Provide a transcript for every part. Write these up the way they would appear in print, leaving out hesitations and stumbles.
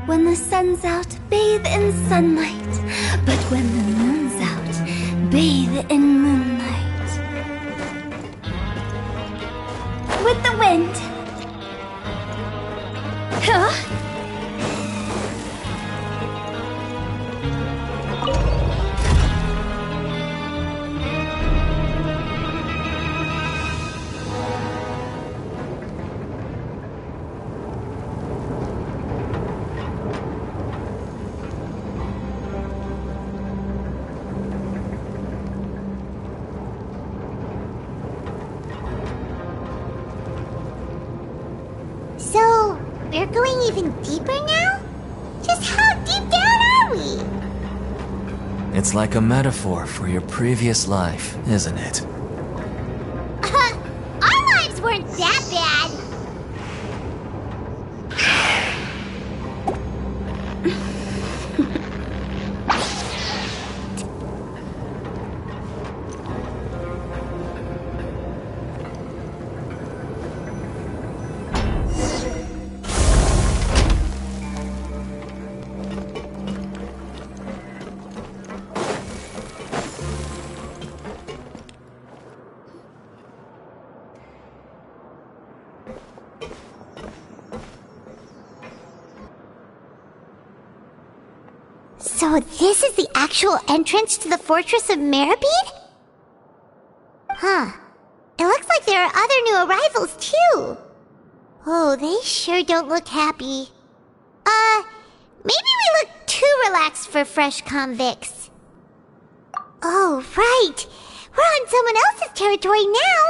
When the sun's out, bathe in sunlight. But when the moon's out, bathe in moonlight. With the wind. Huh? So, we're going even deeper now? Just how deep down are we? It's like a metaphor for your previous life, isn't it? Our lives weren't that bad. So this is the actual entrance to the fortress of Meropide? Huh. It looks like there are other new arrivals, too. Oh, they sure don't look happy. Maybe we look too relaxed for fresh convicts. Oh, right. We're on someone else's territory now.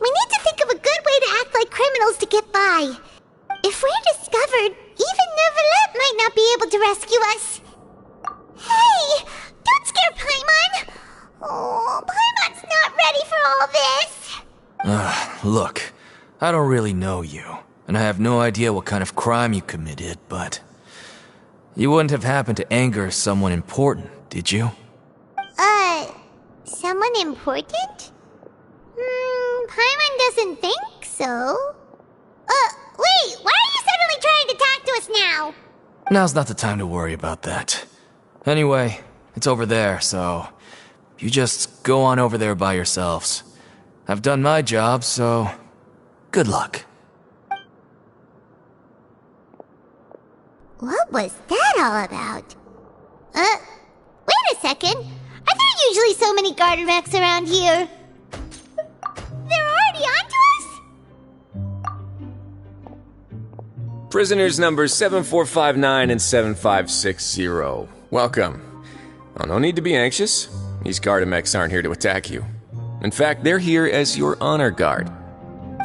We need to think of a good way to act like criminals to get by. If we're discovered, even Neuvillette might not be able to rescue us. Hey! Don't scare Paimon! Oh, Paimon's not ready for all this! Look, I don't really know you, and I have no idea what kind of crime you committed, but... You wouldn't have happened to anger someone important, did you? Someone important? Paimon doesn't think so. Wait, why are you suddenly trying to talk to us now? Now's not the time to worry about that. Anyway, it's over there, so... You just go on over there by yourselves. I've done my job, so... Good luck. What was that all about? Wait a second. Are there usually so many garter mechs around here? They're already onto us? Prisoners numbers 7459 and 7560. Welcome. Oh, no need to be anxious. These Gardamex aren't here to attack you. In fact, they're here as your honor guard.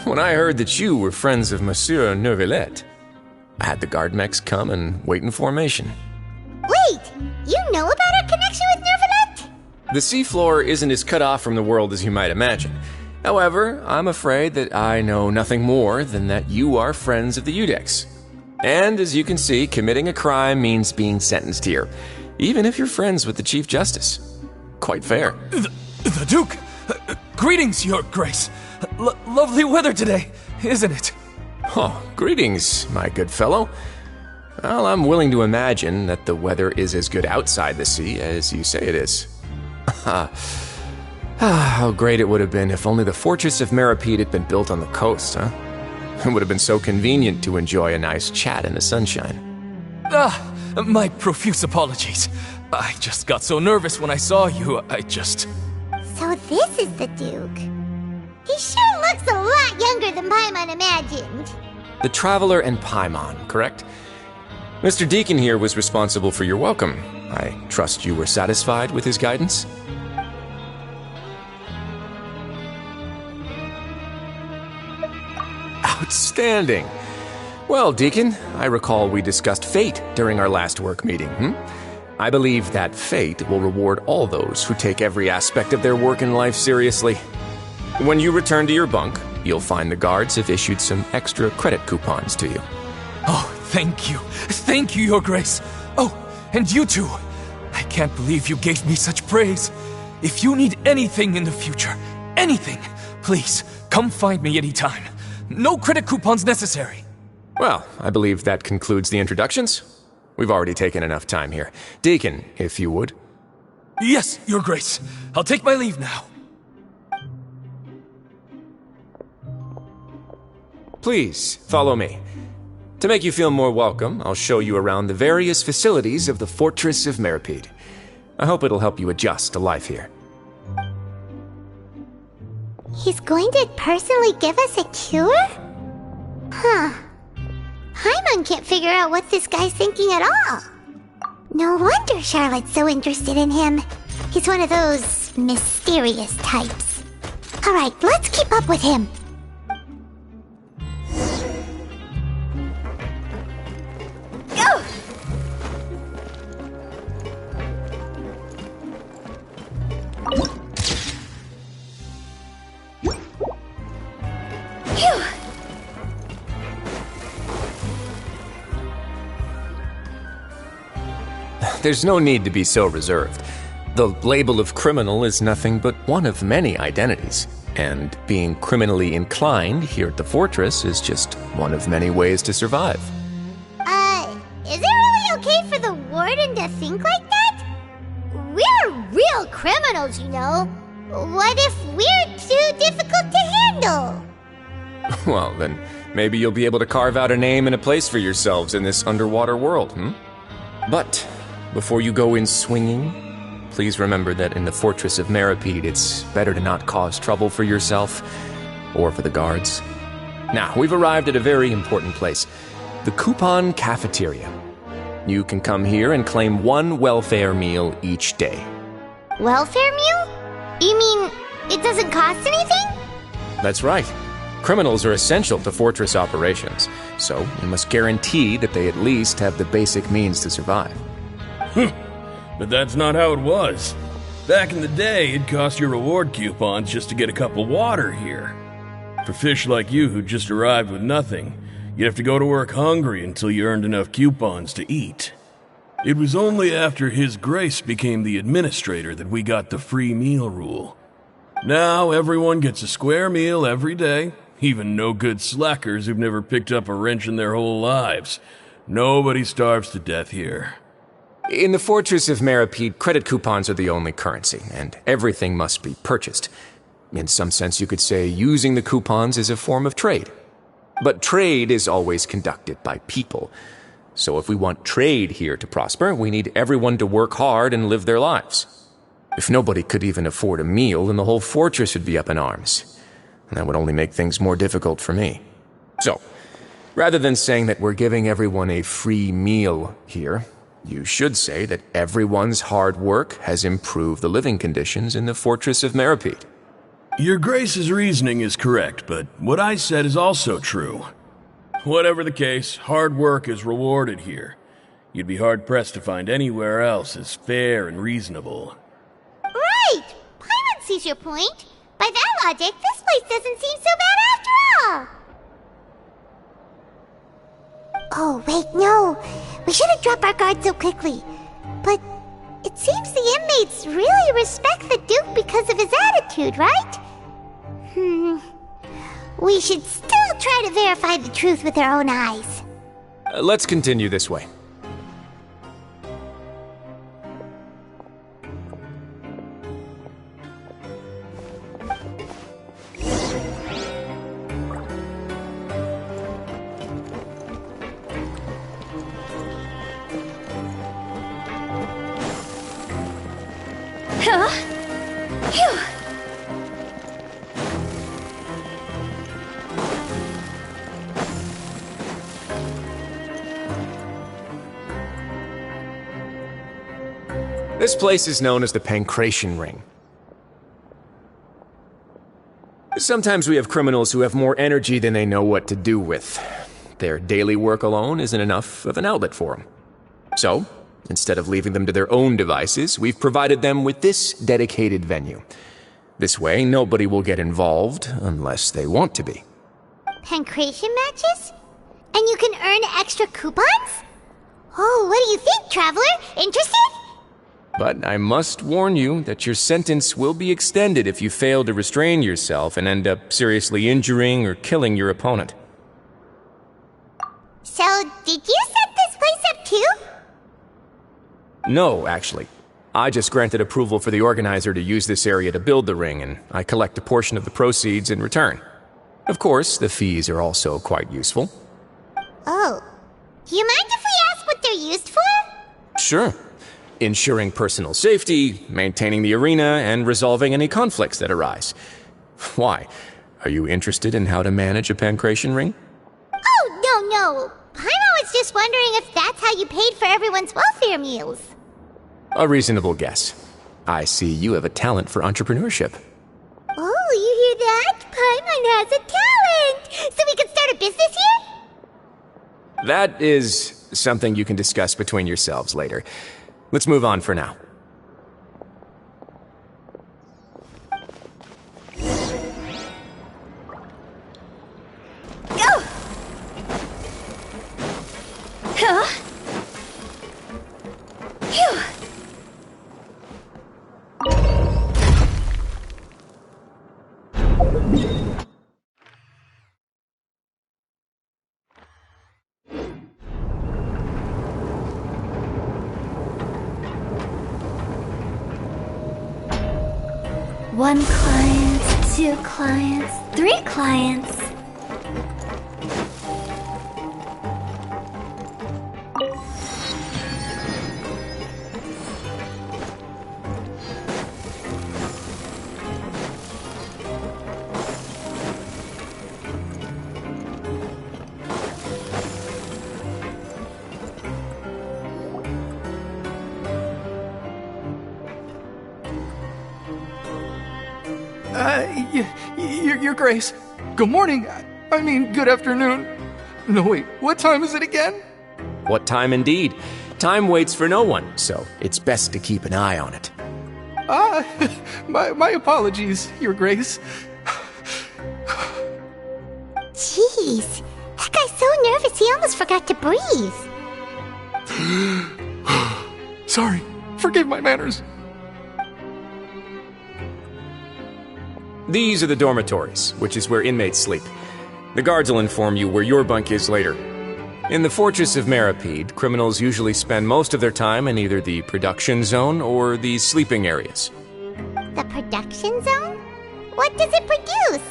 When I heard that you were friends of Monsieur Neuvillette, I had the Gardamex come and wait in formation. Wait, you know about our connection with Neuvillette? The seafloor isn't as cut off from the world as you might imagine. However, I'm afraid that I know nothing more than that you are friends of the Udex. And as you can see, committing a crime means being sentenced here, even if you're friends with the Chief Justice. Quite fair. The Duke! Greetings, Your Grace! Lovely weather today, isn't it? Oh, greetings, my good fellow. Well, I'm willing to imagine that the weather is as good outside the sea as you say it is. How great it would have been if only the fortress of Meropide had been built on the coast, huh? It would have been so convenient to enjoy a nice chat in the sunshine. My profuse apologies. I just got so nervous when I saw you, So this is the Duke. He sure looks a lot younger than Paimon imagined. The Traveler and Paimon, correct? Mr. Deacon here was responsible for your welcome. I trust you were satisfied with his guidance? Outstanding. Well, Deacon, I recall we discussed fate during our last work meeting, I believe that fate will reward all those who take every aspect of their work in life seriously. When you return to your bunk, you'll find the guards have issued some extra credit coupons to you. Oh, thank you. Thank you, Your Grace. Oh, and you too. I can't believe you gave me such praise. If you need anything in the future, anything, please, come find me anytime. No credit coupons necessary. Well, I believe that concludes the introductions. We've already taken enough time here. Deacon, if you would. Yes, Your Grace. I'll take my leave now. Please, follow me. To make you feel more welcome, I'll show you around the various facilities of the Fortress of Meropide. I hope it'll help you adjust to life here. He's going to personally give us a cure? Huh. Paimon can't figure out what this guy's thinking at all. No wonder Charlotte's so interested in him. He's one of those mysterious types. Alright, let's keep up with him. Go! Phew! There's no need to be so reserved. The label of criminal is nothing but one of many identities, and being criminally inclined here at the fortress is just one of many ways to survive. Is it really okay for the warden to think like that? We're real criminals, you know. What if we're too difficult to handle? Well, then maybe you'll be able to carve out a name and a place for yourselves in this underwater world, But before you go in swinging, please remember that in the Fortress of Meropide, it's better to not cause trouble for yourself or for the guards. Now, we've arrived at a very important place, the Coupon Cafeteria. You can come here and claim one welfare meal each day. Welfare meal? You mean it doesn't cost anything? That's right. Criminals are essential to fortress operations, so you must guarantee that they at least have the basic means to survive. But that's not how it was. Back in the day, it cost your reward coupons just to get a cup of water here. For fish like you who just arrived with nothing, you'd have to go to work hungry until you earned enough coupons to eat. It was only after His Grace became the administrator that we got the free meal rule. Now everyone gets a square meal every day, even no-good slackers who've never picked up a wrench in their whole lives. Nobody starves to death here. In the Fortress of Meropide, credit coupons are the only currency, and everything must be purchased. In some sense, you could say using the coupons is a form of trade. But trade is always conducted by people. So if we want trade here to prosper, we need everyone to work hard and live their lives. If nobody could even afford a meal, then the whole fortress would be up in arms. And that would only make things more difficult for me. So, rather than saying that we're giving everyone a free meal here, you should say that everyone's hard work has improved the living conditions in the Fortress of Meropide. Your Grace's reasoning is correct, but what I said is also true. Whatever the case, hard work is rewarded here. You'd be hard-pressed to find anywhere else as fair and reasonable. Right! Paimon sees your point. By that logic, this place doesn't seem so bad after all. Oh, wait, no. We shouldn't drop our guard so quickly. But it seems the inmates really respect the Duke because of his attitude, right? We should still try to verify the truth with our own eyes. Let's continue this way. This place is known as the Pancration Ring. Sometimes we have criminals who have more energy than they know what to do with. Their daily work alone isn't enough of an outlet for them. So, instead of leaving them to their own devices, we've provided them with this dedicated venue. This way, nobody will get involved unless they want to be. Pancration matches? And you can earn extra coupons? Oh, what do you think, traveler? Interested? But I must warn you that your sentence will be extended if you fail to restrain yourself and end up seriously injuring or killing your opponent. So, did you set this place up too? No, actually. I just granted approval for the organizer to use this area to build the ring, and I collect a portion of the proceeds in return. Of course, the fees are also quite useful. Oh. Do you mind if we ask what they're used for? Sure. Ensuring personal safety, maintaining the arena, and resolving any conflicts that arise. Why? Are you interested in how to manage a pancration ring? Oh, no. Paimon was just wondering if that's how you paid for everyone's welfare meals. A reasonable guess. I see you have a talent for entrepreneurship. Oh, you hear that? Paimon has a talent! So we can start a business here? That is something you can discuss between yourselves later. Let's move on for now. Go! Huh? Phew! One client, 2 clients, 3 clients. Your Grace. Good morning. I mean, good afternoon. No, wait, what time is it again? What time indeed? Time waits for no one, so it's best to keep an eye on it. My apologies, Your Grace. Jeez, that guy's so nervous he almost forgot to breathe. Sorry, forgive my manners. These are the dormitories, which is where inmates sleep. The guards will inform you where your bunk is later. In the fortress of Meropide, criminals usually spend most of their time in either the production zone or the sleeping areas. The production zone? What does it produce?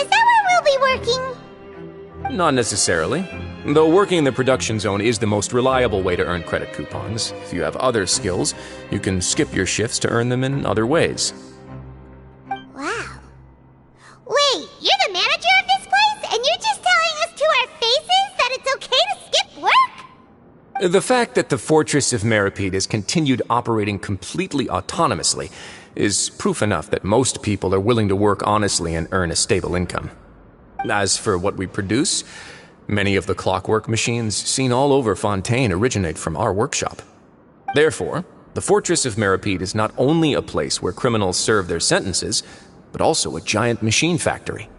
Is that where we'll be working? Not necessarily. Though working in the production zone is the most reliable way to earn credit coupons, if you have other skills, you can skip your shifts to earn them in other ways. Wow. Wait, you're the manager of this place, and you're just telling us to our faces that it's okay to skip work? The fact that the fortress of Meropide has continued operating completely autonomously is proof enough that most people are willing to work honestly and earn a stable income. As for what we produce, many of the clockwork machines seen all over Fontaine originate from our workshop. Therefore, the fortress of Meropide is not only a place where criminals serve their sentences, but also a giant machine factory.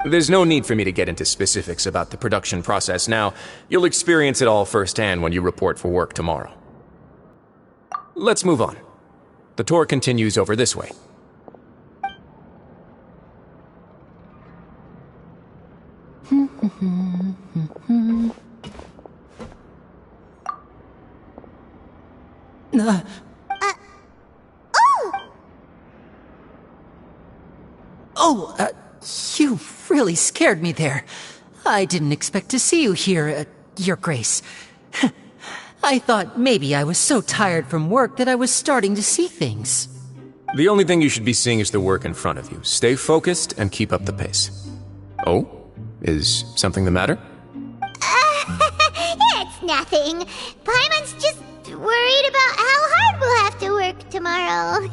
There's no need for me to get into specifics about the production process now. You'll experience it all firsthand when you report for work tomorrow. Let's move on. The tour continues over this way. You really scared me there. I didn't expect to see you here, Your Grace. I thought maybe I was so tired from work that I was starting to see things. The only thing you should be seeing is the work in front of you. Stay focused and keep up the pace. Oh? Is something the matter? It's nothing. Paimon's just worried about how hard we'll have to work tomorrow.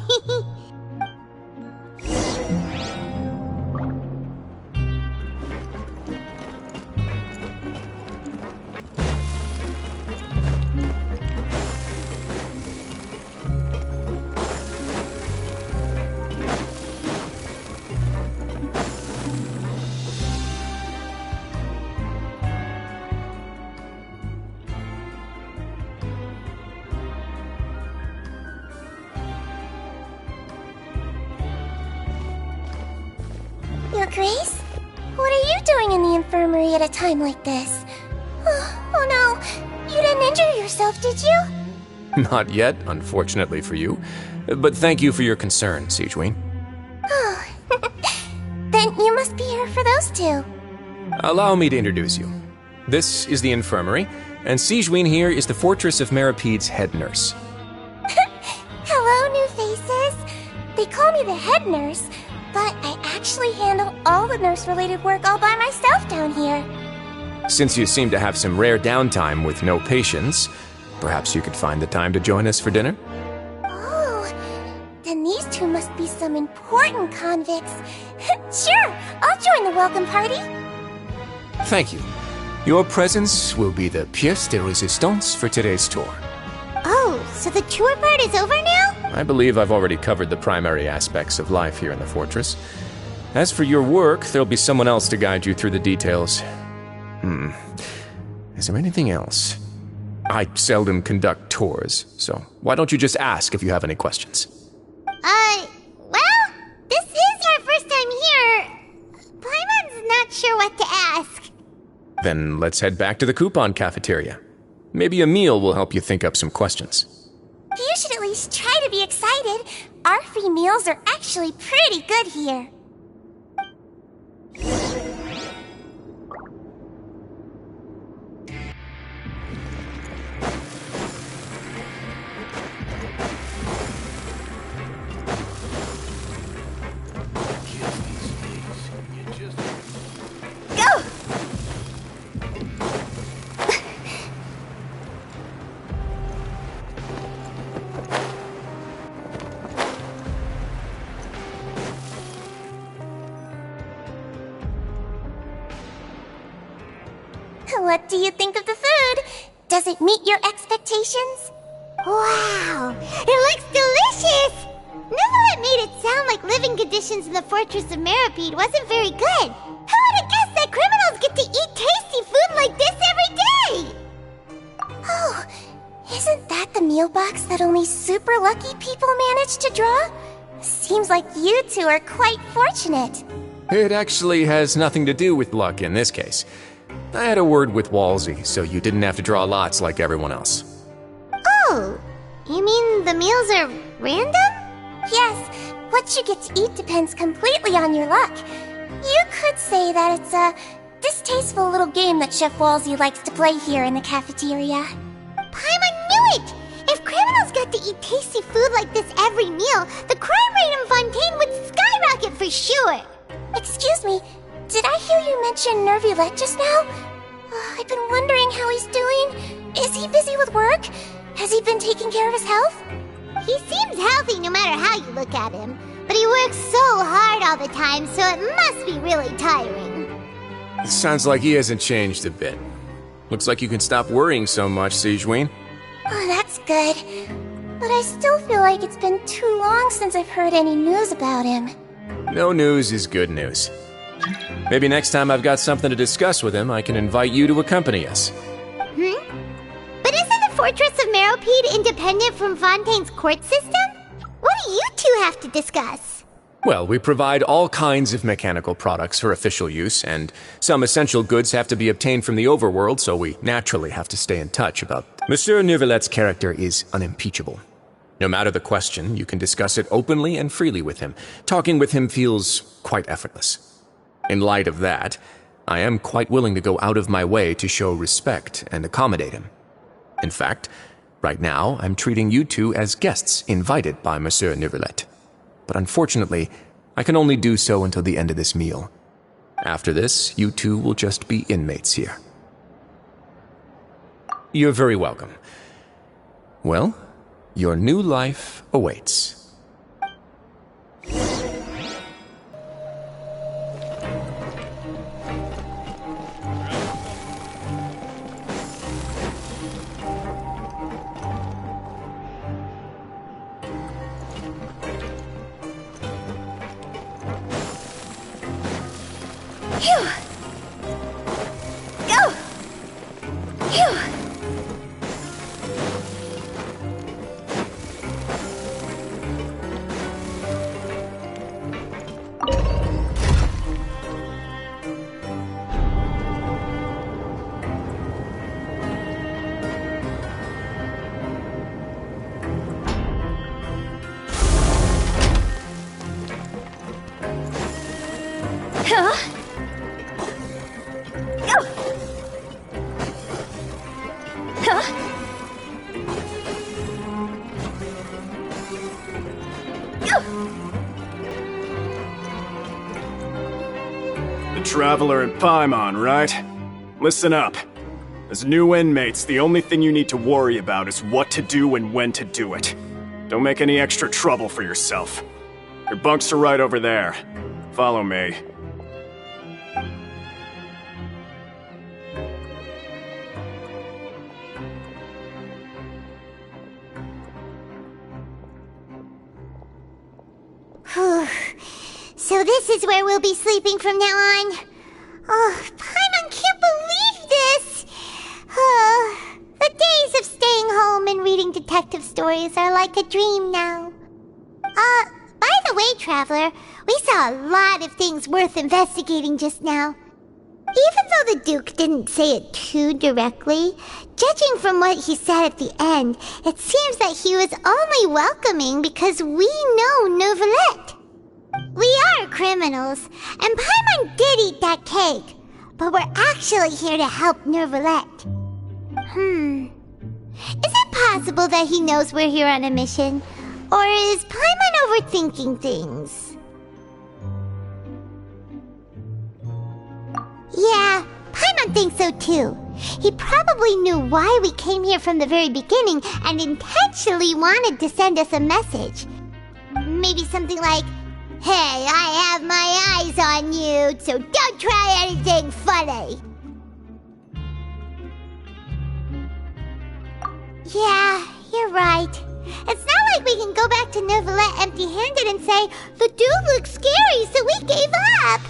Your Grace? What are you doing in the infirmary at a time like this? Oh no, you didn't injure yourself, did you? Not yet, unfortunately for you. But thank you for your concern, Sigewinne. Oh, then you must be here for those two. Allow me to introduce you. This is the infirmary, and Sigewinne here is the Fortress of Meropide's head nurse. Hello, new faces. They call me the head nurse, but I actually handle all the nurse-related work all by myself down here. Since you seem to have some rare downtime with no patients, perhaps you could find the time to join us for dinner? Oh, then these two must be some important convicts. Sure, I'll join the welcome party. Thank you. Your presence will be the pièce de résistance for today's tour. Oh, so the tour part is over now? I believe I've already covered the primary aspects of life here in the fortress. As for your work, there'll be someone else to guide you through the details. Is there anything else? I seldom conduct tours, so why don't you just ask if you have any questions? Well, this is our first time here. Paimon's not sure what to ask. Then let's head back to the coupon cafeteria. Maybe a meal will help you think up some questions. You should at least try to be excited. Our free meals are actually pretty good here. Go! What do you think of the food? Does it meet your expectations? Wow, it looks delicious! Neverlet made it sound like living conditions in the Fortress of Meropide wasn't very good. Who would have guessed that criminals get to eat tasty food like this every day? Oh, isn't that the meal box that only super lucky people manage to draw? Seems like you two are quite fortunate. It actually has nothing to do with luck in this case. I had a word with Walsey, so you didn't have to draw lots like everyone else. Oh, you mean the meals are random? Yes, what you get to eat depends completely on your luck. You could say that it's a distasteful little game that Chef Walsey likes to play here in the cafeteria. Paimon knew it! If criminals got to eat tasty food like this every meal, the crime rate in Fontaine would skyrocket for sure! Excuse me, did I hear you mention Nervulette just now? I've been wondering how he's doing. Is he busy with work? Has he been taking care of his health? He seems healthy no matter how you look at him, but he works so hard all the time, so it must be really tiring. It sounds like he hasn't changed a bit. Looks like you can stop worrying so much, Sigewinne. Oh, that's good. But I still feel like it's been too long since I've heard any news about him. No news is good news. Maybe next time I've got something to discuss with him, I can invite you to accompany us. But isn't the Fortress of Meropide independent from Fontaine's court system? What do you two have to discuss? Well, we provide all kinds of mechanical products for official use, and some essential goods have to be obtained from the overworld, so we naturally have to stay in touch about them. Monsieur Nervulette's character is unimpeachable. No matter the question, you can discuss it openly and freely with him. Talking with him feels quite effortless. In light of that, I am quite willing to go out of my way to show respect and accommodate him. In fact, right now, I'm treating you two as guests invited by Monsieur Nervulette. But unfortunately, I can only do so until the end of this meal. After this, you two will just be inmates here. You're very welcome. Well, your new life awaits. Phew! Go! Phew! Traveler and Paimon, right? Listen up. As new inmates, the only thing you need to worry about is what to do and when to do it. Don't make any extra trouble for yourself. Your bunks are right over there. Follow me. So this is where we'll be sleeping from now on. Oh, Paimon can't believe this! The days of staying home and reading detective stories are like a dream now. By the way, Traveler, we saw a lot of things worth investigating just now. Even though the Duke didn't say it too directly, judging from what he said at the end, it seems that he was only welcoming because we know Neuvillette. We are criminals, and Paimon did eat that cake, but we're actually here to help Neuvillette. Is it possible that he knows we're here on a mission? Or is Paimon overthinking things? Yeah, Paimon thinks so too. He probably knew why we came here from the very beginning and intentionally wanted to send us a message. Maybe something like, "Hey, I have my eyes on you, so don't try anything funny." Yeah, you're right. It's not like we can go back to Neuvillette empty-handed and say, "The dude looks scary, so we gave up."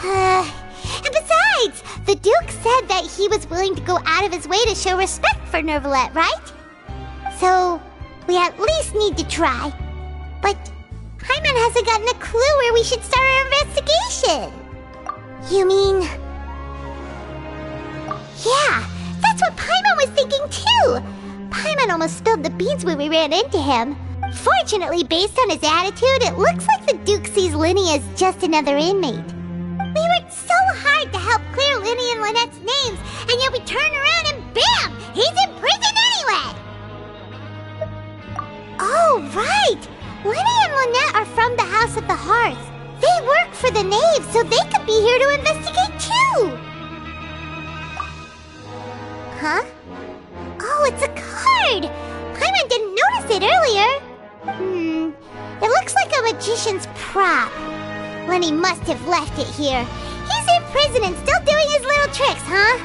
And besides, the Duke said that he was willing to go out of his way to show respect for Neuvillette, right? So, we at least need to try. But Paimon hasn't gotten a clue where we should start our investigation. You mean... Yeah, that's what Paimon was thinking too. Paimon almost spilled the beans when we ran into him. Fortunately, based on his attitude, it looks like the Duke sees Lyney as just another inmate. We worked so hard to help clear Lyney and Lynette's names, and yet we turn around and bam! He's in prison anyway! Oh, right! Lyney and Lynette are from the House of the Hearth. They work for the Knave, so they could be here to investigate too! Huh? Oh, it's a card! Paimon didn't notice it earlier. It looks like a magician's prop. Lyney must have left it here. He's in prison and still doing his little tricks, huh?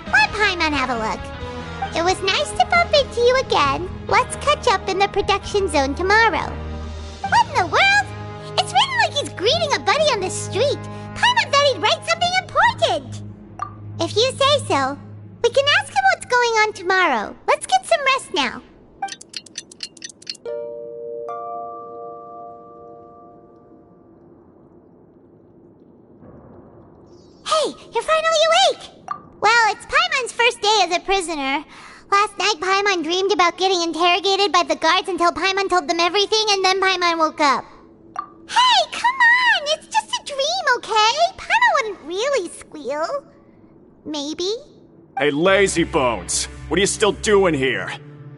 Let Paimon have a look. It was nice to bump into you again. Let's catch up in the production zone tomorrow. What in the world? It's written like he's greeting a buddy on the street. Paimon thought he'd write something important. If you say so. We can ask him what's going on tomorrow. Let's get some rest now. Hey, you're finally awake! Well, it's Paimon's first day as a prisoner. Last night, Paimon dreamed about getting interrogated by the guards until Paimon told them everything, and then Paimon woke up. Hey, come on! It's just a dream, okay? Paimon wouldn't really squeal. Maybe? Hey, lazy bones! What are you still doing here?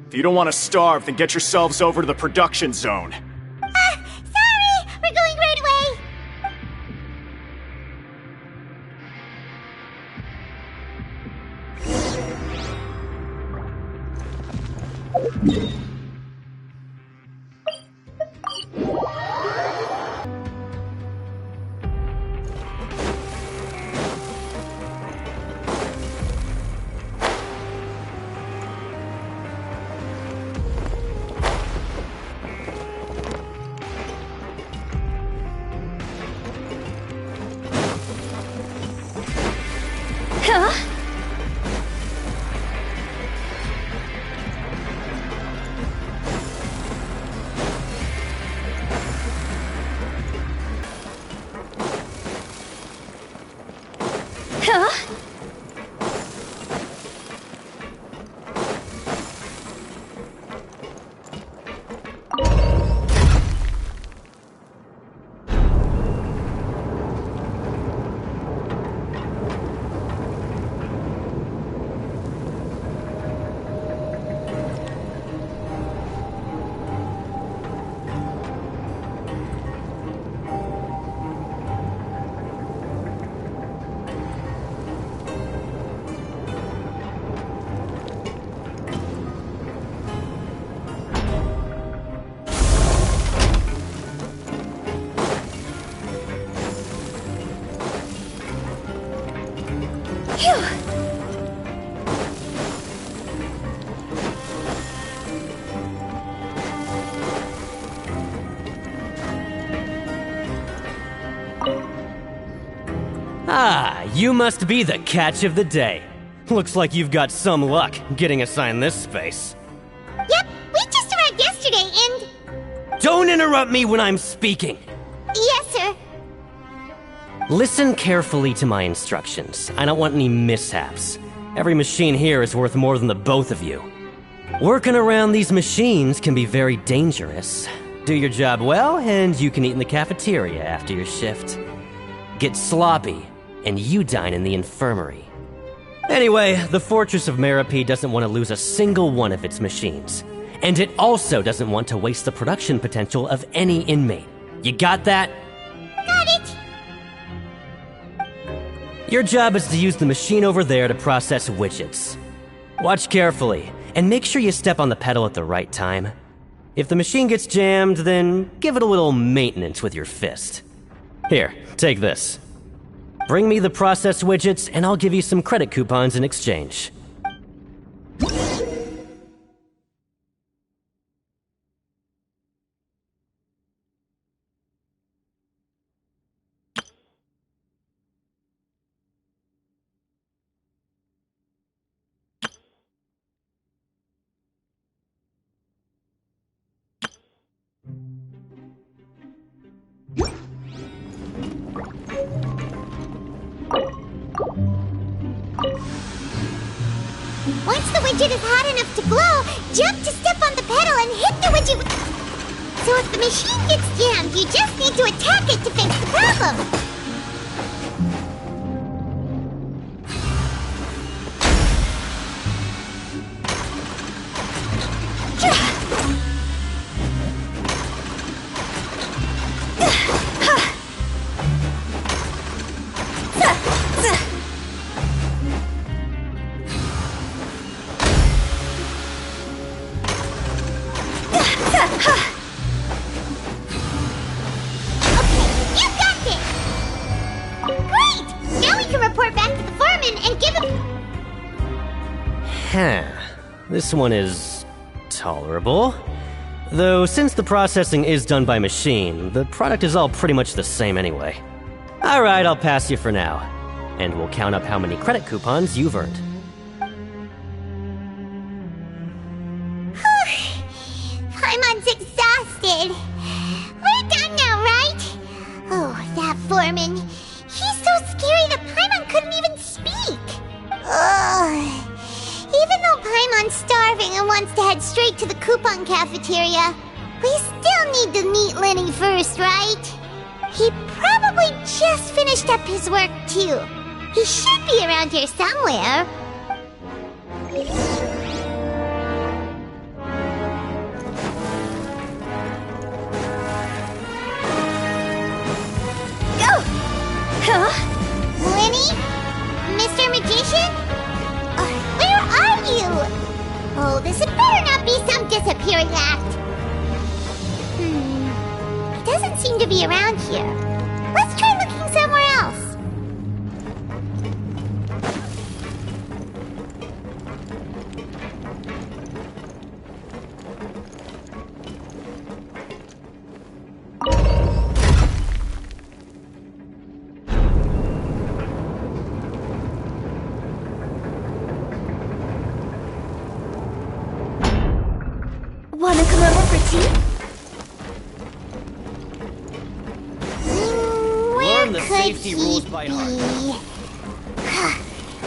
If you don't want to starve, then get yourselves over to the production zone. Sorry! We're going right away! Ah, you must be the catch of the day. Looks like you've got some luck getting assigned this space. Yep, we just arrived yesterday and... Don't interrupt me when I'm speaking! Yes, sir. Listen carefully to my instructions. I don't want any mishaps. Every machine here is worth more than the both of you. Working around these machines can be very dangerous. Do your job well, and you can eat in the cafeteria after your shift. Get sloppy, and you dine in the infirmary. Anyway, the Fortress of Meropide doesn't want to lose a single one of its machines. And it also doesn't want to waste the production potential of any inmate. You got that? Got it. Your job is to use the machine over there to process widgets. Watch carefully, and make sure you step on the pedal at the right time. If the machine gets jammed, then give it a little maintenance with your fist. Here, take this. Bring me the processed widgets, and I'll give you some credit coupons in exchange. Once the widget is hot enough to glow, jump to step on the pedal and hit the widget with... So if the machine gets jammed, you just need to attack it to fix the problem. This one is tolerable. Though since the processing is done by machine, the product is all pretty much the same anyway. Alright, I'll pass you for now. And we'll count up how many credit coupons you've earned. Paimon's exhausted. We're done now, right? Oh, that foreman. He's so scary that Paimon couldn't even speak. Ugh. Even though Paimon's starving and wants to head straight to the coupon cafeteria, we still need to meet Lyney first, right? He probably just finished up his work, too. He should be around here somewhere. Go! Huh? Lyney? Mr. Magician? Where are you? Oh, this had better not be some disappearing act. He doesn't seem to be around here. Let's try looking somewhere else. Wanna come over for tea? Where Learn the could safety he rules by heart. be?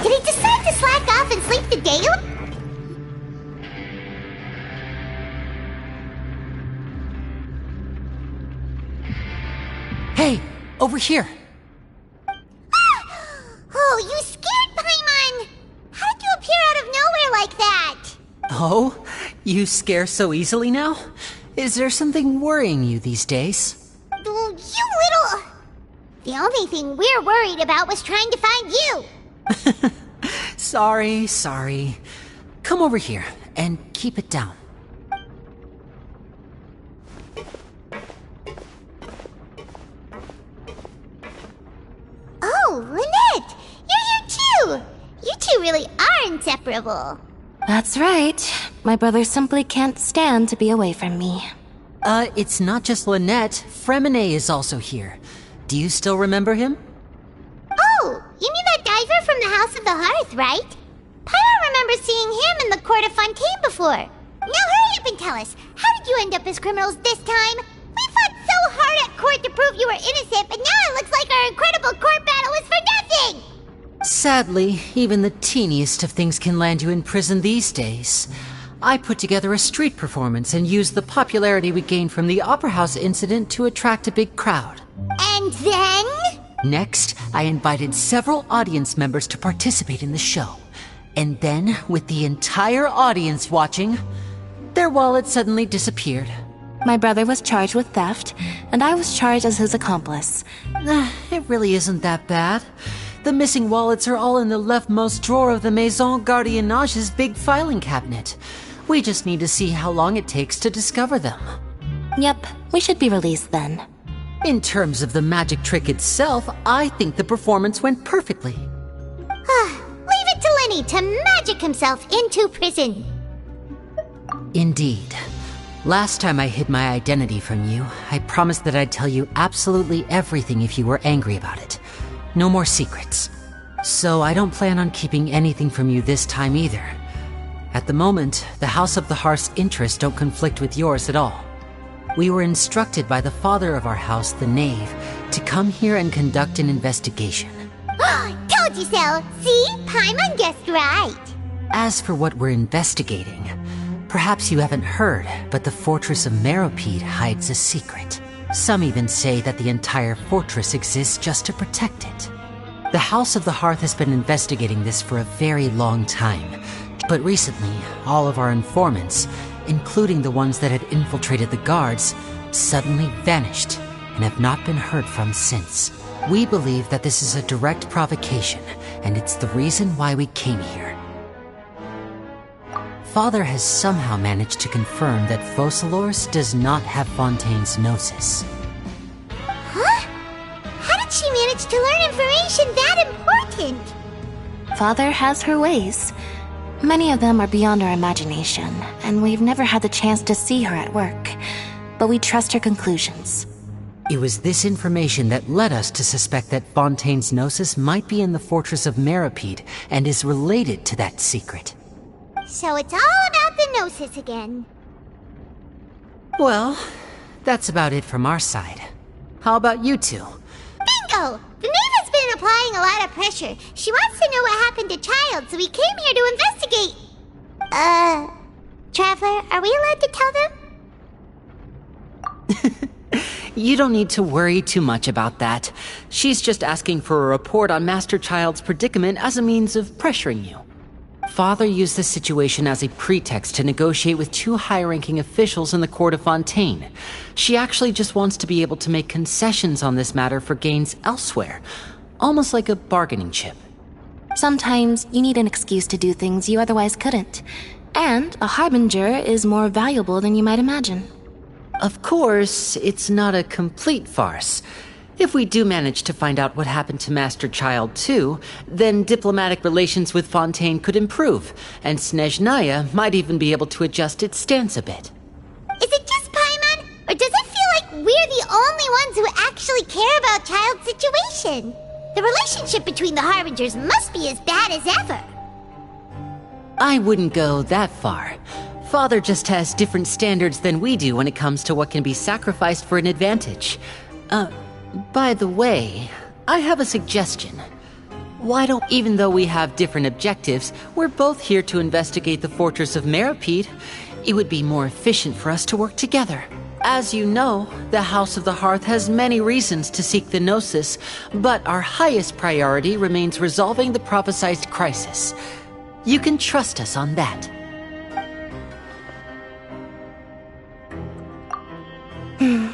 Did he decide to slack off and sleep the day away? Hey, over here. Oh, you scared Paimon! How did you appear out of nowhere like that? Oh, you scare so easily now? Is there something worrying you these days? Oh, you little... The only thing we're worried about was trying to find you. Sorry. Come over here and keep it down. Oh, Lynette! You're here too! really are inseparable. That's right. My brother simply can't stand to be away from me. It's not just Lynette. Prenez is also here. Do you still remember him? Oh, you mean that diver from the House of the Hearth, right? Paimon remembers seeing him in the Court of Fontaine before. Now hurry up and tell us, how did you end up as criminals this time? We fought so hard at court to prove you were innocent, but now it looks like our incredible court battle was for nothing! Sadly, even the teeniest of things can land you in prison these days. I put together a street performance and used the popularity we gained from the Opera House incident to attract a big crowd. And then? Next, I invited several audience members to participate in the show. And then, with the entire audience watching, their wallet suddenly disappeared. My brother was charged with theft, and I was charged as his accomplice. It really isn't that bad. The missing wallets are all in the leftmost drawer of the Maison Gardiennage's big filing cabinet. We just need to see how long it takes to discover them. Yep, we should be released then. In terms of the magic trick itself, I think the performance went perfectly. Leave it to Lenny to magic himself into prison. Indeed. Last time I hid my identity from you, I promised that I'd tell you absolutely everything if you were angry about it. No more secrets. So I don't plan on keeping anything from you this time either. At the moment, the House of the Hearth's interests don't conflict with yours at all. We were instructed by the father of our house, the Knave, to come here and conduct an investigation. Told you so! See? Paimon guessed right! As for what we're investigating, perhaps you haven't heard, but the fortress of Meropide hides a secret. Some even say that the entire fortress exists just to protect it. The House of the Hearth has been investigating this for a very long time, but recently, all of our informants, including the ones that had infiltrated the guards, suddenly vanished and have not been heard from since. We believe that this is a direct provocation, and it's the reason why we came here. Father has somehow managed to confirm that Focalors does not have Fontaine's gnosis. Huh? How did she manage to learn information that important? Father has her ways. Many of them are beyond our imagination, and we've never had the chance to see her at work. But we trust her conclusions. It was this information that led us to suspect that Fontaine's gnosis might be in the fortress of Meropide and is related to that secret. So it's all about the gnosis again. Well, that's about it from our side. How about you two? Bingo! The Knave has been applying a lot of pressure. She wants to know what happened to Child, so we came here to investigate. Traveler, are we allowed to tell them? You don't need to worry too much about that. She's just asking for a report on Master Child's predicament as a means of pressuring you. Father used this situation as a pretext to negotiate with two high-ranking officials in the court of Fontaine. She actually just wants to be able to make concessions on this matter for gains elsewhere, almost like a bargaining chip. Sometimes you need an excuse to do things you otherwise couldn't. And a harbinger is more valuable than you might imagine. Of course, it's not a complete farce. If we do manage to find out what happened to Master Child too, then diplomatic relations with Fontaine could improve, and Snezhnaya might even be able to adjust its stance a bit. Is it just Paimon, or does it feel like we're the only ones who actually care about Child's situation? The relationship between the Harbingers must be as bad as ever. I wouldn't go that far. Father just has different standards than we do when it comes to what can be sacrificed for an advantage. By the way, I have a suggestion. Why don't, even though we have different objectives, we're both here to investigate the fortress of Meropide. It would be more efficient for us to work together. As you know, the House of the Hearth has many reasons to seek the Gnosis, but our highest priority remains resolving the prophesized crisis. You can trust us on that.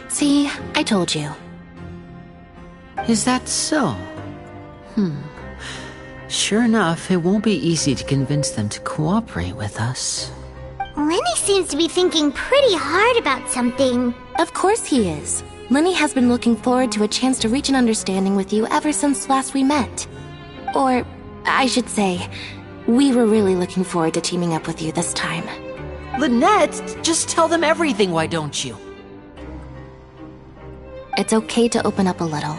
See, I told you. Is that so? Sure enough, it won't be easy to convince them to cooperate with us. Lenny seems to be thinking pretty hard about something. Of course he is. Lenny has been looking forward to a chance to reach an understanding with you ever since last we met. Or, I should say, We were really looking forward to teaming up with you this time. Lynette, just tell them everything, why don't you? It's okay to open up a little.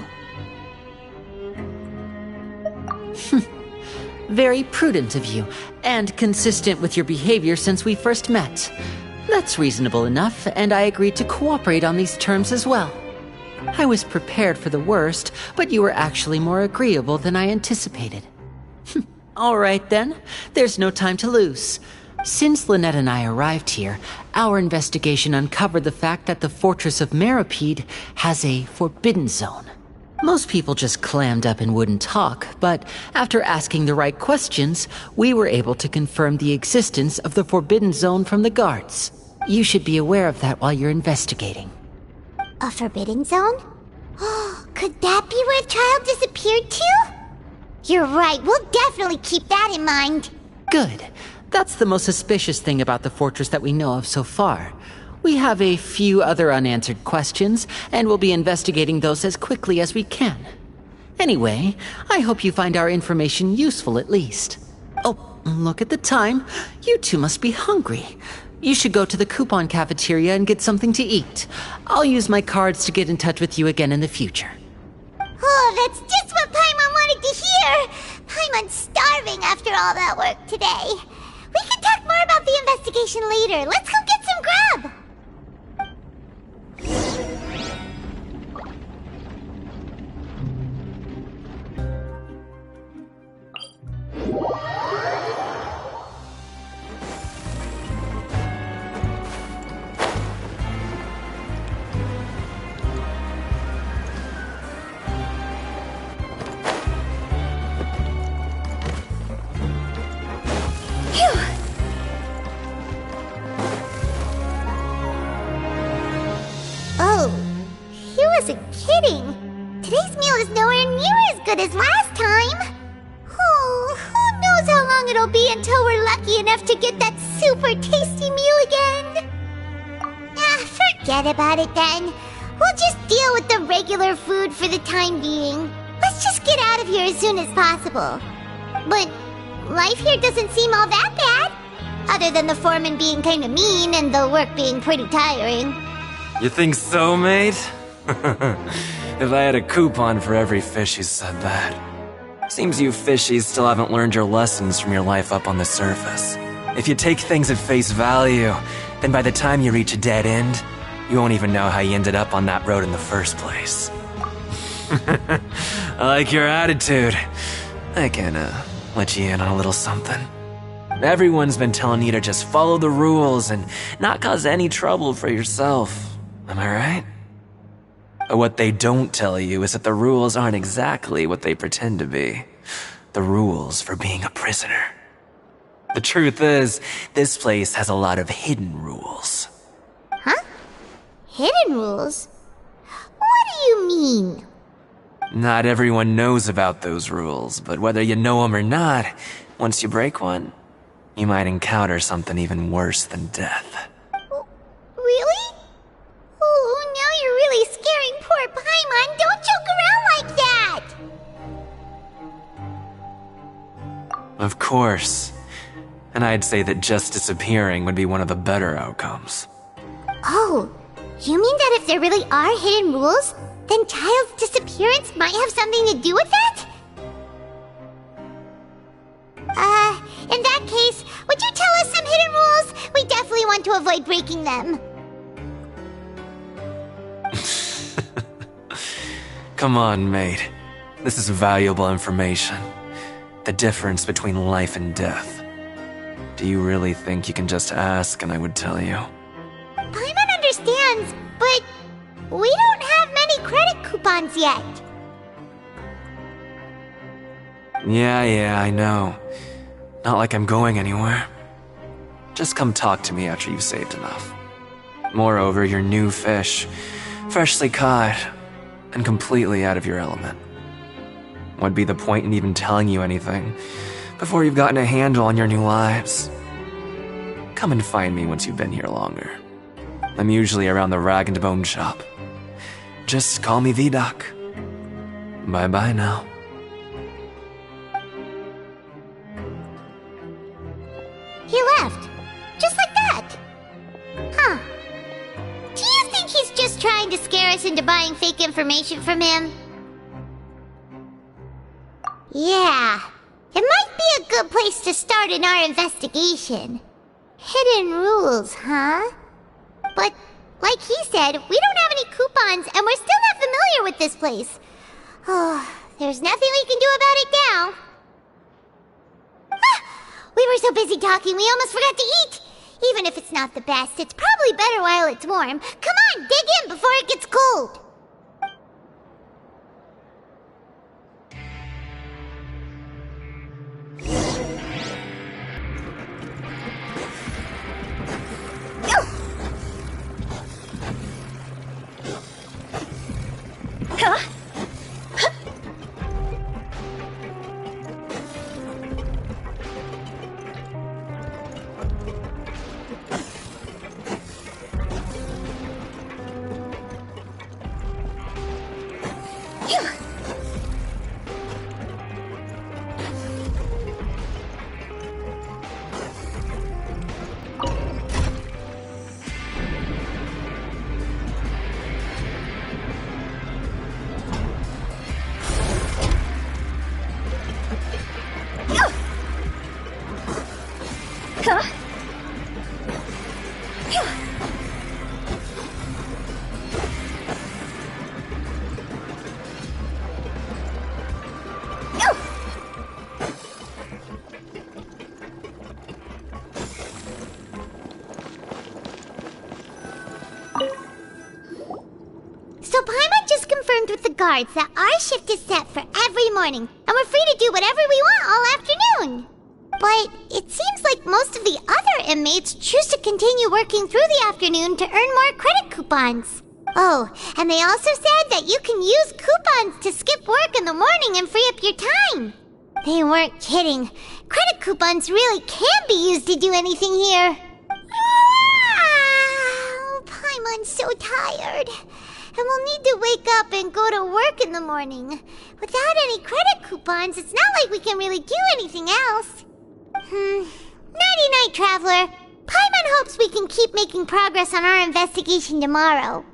Very prudent of you, and consistent with your behavior since we first met. That's reasonable enough, and I agreed to cooperate on these terms as well. I was prepared for the worst, but you were actually more agreeable than I anticipated. All right then, there's no time to lose. Since Lynette and I arrived here, our investigation uncovered the fact that the fortress of Meropide has a forbidden zone. Most people just clammed up and wouldn't talk, but after asking the right questions, we were able to confirm the existence of the forbidden zone from the guards. You should be aware of that while you're investigating. A forbidden zone? Oh, could that be where the child disappeared to? You're right, we'll definitely keep that in mind. Good. That's the most suspicious thing about the fortress that we know of so far. We have a few other unanswered questions, and we'll be investigating those as quickly as we can. Anyway, I hope you find our information useful at least. Oh, look at the time. You two must be hungry. You should go to the coupon cafeteria and get something to eat. I'll use my cards to get in touch with you again in the future. Oh, that's just what Paimon wanted to hear! Paimon's starving after all that work today. We can talk more about the investigation later. Let's go get some grub! Oh, he wasn't kidding. Today's meal is nowhere near as good as last time. Oh, who knows how long it'll be until we're lucky enough to get that super tasty meal again. Forget about it then. We'll just deal with the regular food for the time being. Let's just get out of here as soon as possible. But life here doesn't seem all that bad. Other than the foreman being kinda mean and the work being pretty tiring. You think so, mate? If I had a coupon for every fish who said that. Seems you fishies still haven't learned your lessons from your life up on the surface. If you take things at face value, then by the time you reach a dead end, you won't even know how you ended up on that road in the first place. I like your attitude. I can, let you in on a little something. Everyone's been telling you to just follow the rules and not cause any trouble for yourself. Am I right? But what they don't tell you is that the rules aren't exactly what they pretend to be. The rules for being a prisoner. The truth is, this place has a lot of hidden rules. Huh? Hidden rules? What do you mean? Not everyone knows about those rules, but whether you know them or not, once you break one, you might encounter something even worse than death. Really? Oh, now you're really scaring poor Paimon. Don't joke around like that! Of course. And I'd say that just disappearing would be one of the better outcomes. Oh, you mean that if there really are hidden rules, then Child's disappearance might have something to do with that? In that case, would you tell us some hidden rules? We definitely want to avoid breaking them. Come on, mate. This is valuable information. The difference between life and death. Do you really think you can just ask and I would tell you? Paimon understands, but we don't have many credit coupons yet. Yeah, I know. Not like I'm going anywhere. Just come talk to me after you've saved enough. Moreover, you're new fish, freshly caught, and completely out of your element. What'd be the point in even telling you anything before you've gotten a handle on your new lives? Come and find me once you've been here longer. I'm usually around the rag and bone shop. Just call me Vidoc. Bye-bye now. He left. Just like that. Huh. Do you think he's just trying to scare us into buying fake information from him? Yeah. It might be a good place to start in our investigation. Hidden rules, huh? But, like he said, we don't have any coupons and we're still not familiar with this place. Oh, there's nothing we can do about it now. We were so busy talking, we almost forgot to eat. Even if it's not the best, it's probably better while it's warm. Come on, dig in before it gets cold. Guards that our shift is set for every morning, and we're free to do whatever we want all afternoon. But it seems like most of the other inmates choose to continue working through the afternoon to earn more credit coupons. Oh, and they also said that you can use coupons to skip work in the morning and free up your time. They weren't kidding. Credit coupons really can be used to do anything here. Paimon's so tired. And we'll need to wake up and go to work in the morning. Without any credit coupons, it's not like we can really do anything else. Nighty-night, Traveler. Paimon hopes we can keep making progress on our investigation tomorrow.